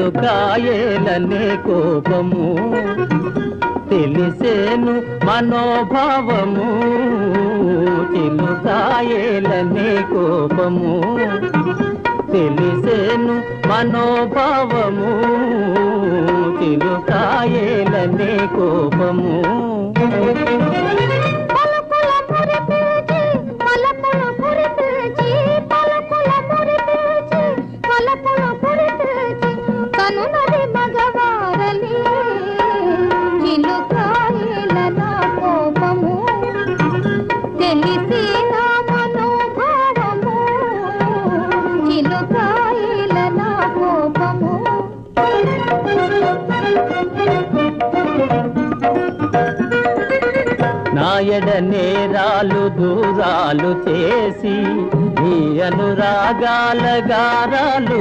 చిలుకాయేలనే కోపము తెలిసేను మనోభావము చిలుకాయేలనే కోపము తెలిసేను మనోభావము చిలుకాయేలనే కోపము నాయడ నేరాలు దూరాలు చేసి నీ అనురాగాల గారాలు